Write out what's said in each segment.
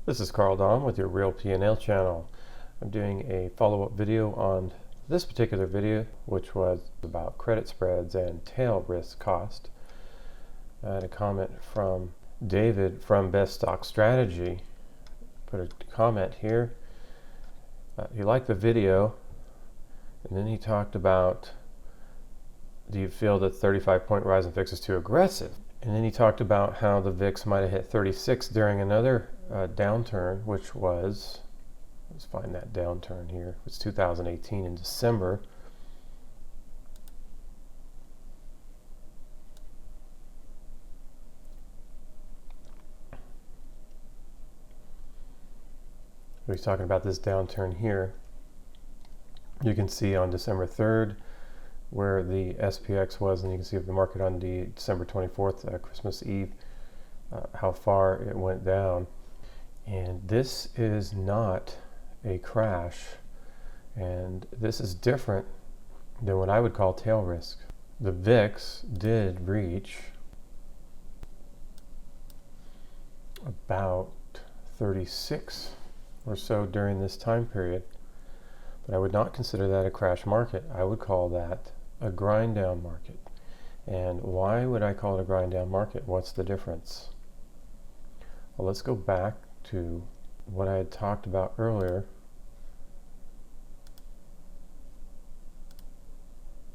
This is Carl Dom with your Real P&L channel. I'm doing a follow-up video on this particular video, which was about credit spreads and tail risk cost. I had a comment from David from Best Stock Strategy. Put a comment here. He liked the video, and then he talked about, do you feel that 35-point rise in VIX is too aggressive? And then he talked about how the VIX might have hit 36 during another downturn, which was, let's find that downturn here, it was 2018 in December. He's talking about this downturn here. You can see on December 3rd where the SPX was, and you can see the market on the December 24th, Christmas Eve, how far it went down. And this is not a crash, and this is different than what I would call tail risk. The VIX did reach about 36 or so during this time period, but I would not consider that a crash market. I would call that a grind down market. And why would I call it a grind down market? What's the difference? Well, let's go back to what I had talked about earlier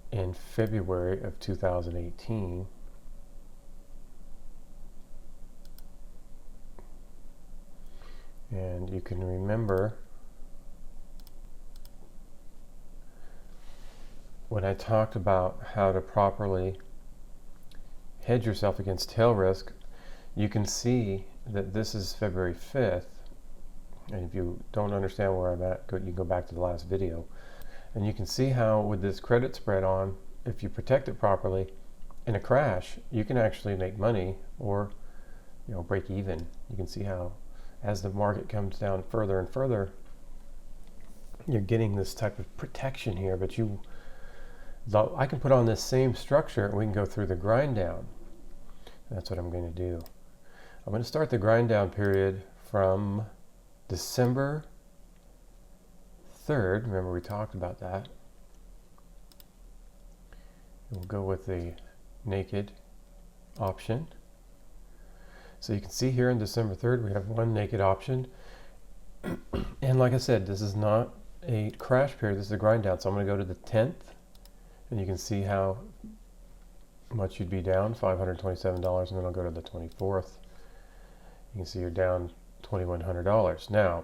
in February of 2018. And you can remember when I talked about how to properly hedge yourself against tail risk. You can see that this is February 5th, and if you don't understand where I'm at, you can go back to the last video, and you can see how with this credit spread on, if you protect it properly, in a crash you can actually make money, or break even. You can see how as the market comes down further and further, you're getting this type of protection here. But I can put on this same structure and we can go through the grind down. That's what I'm going to do. I'm going to start the grind down period from December 3rd. Remember, we talked about that. We'll go with the naked option. So you can see here on December 3rd, we have one naked option. And like I said, this is not a crash period, this is a grind down. So I'm going to go to the 10th, and you can see how much you'd be down, $527, and then I'll go to the 24th. You can see you're down $2,100. Now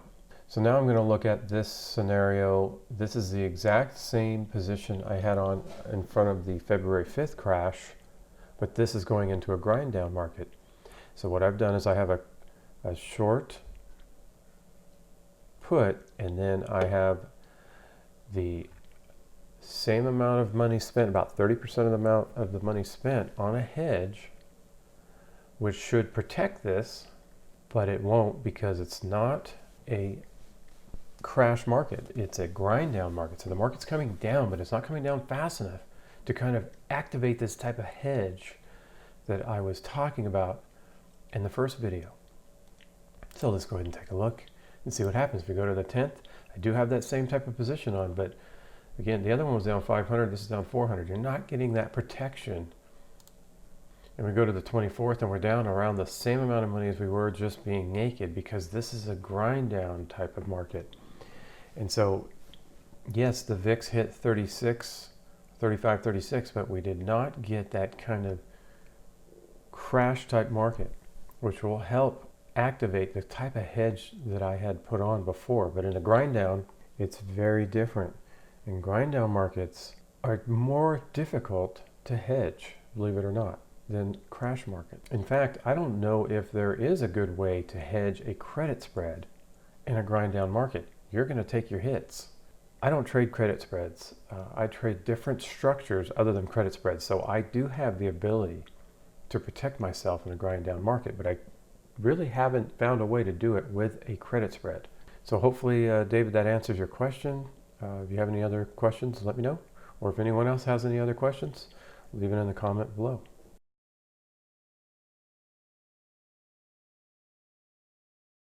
I'm going to look at this scenario. This is the exact same position I had on in front of the February 5th crash, but this is going into a grind down market. So what I've done is I have a short put, and then I have the same amount of money spent, about 30% of the amount of the money spent on a hedge, which should protect this, but it won't, because it's not a crash market. It's a grind down market. So the market's coming down, but it's not coming down fast enough to kind of activate this type of hedge that I was talking about in the first video. So let's go ahead and take a look and see what happens. If we go to the 10th, I do have that same type of position on, but again, the other one was down 500, this is down 400. You're not getting that protection. And we go to the 24th, and we're down around the same amount of money as we were just being naked, because this is a grind down type of market. And so, yes, the VIX hit 36, 35, 36, but we did not get that kind of crash type market, which will help activate the type of hedge that I had put on before. But in a grind down, it's very different. And grind down markets are more difficult to hedge, believe it or not, than crash market. In fact, I don't know if there is a good way to hedge a credit spread in a grind down market. You're going to take your hits. I don't trade credit spreads. I trade different structures other than credit spreads. So I do have the ability to protect myself in a grind down market, but I really haven't found a way to do it with a credit spread. So hopefully, David, that answers your question. If you have any other questions, let me know. Or if anyone else has any other questions, leave it in the comment below.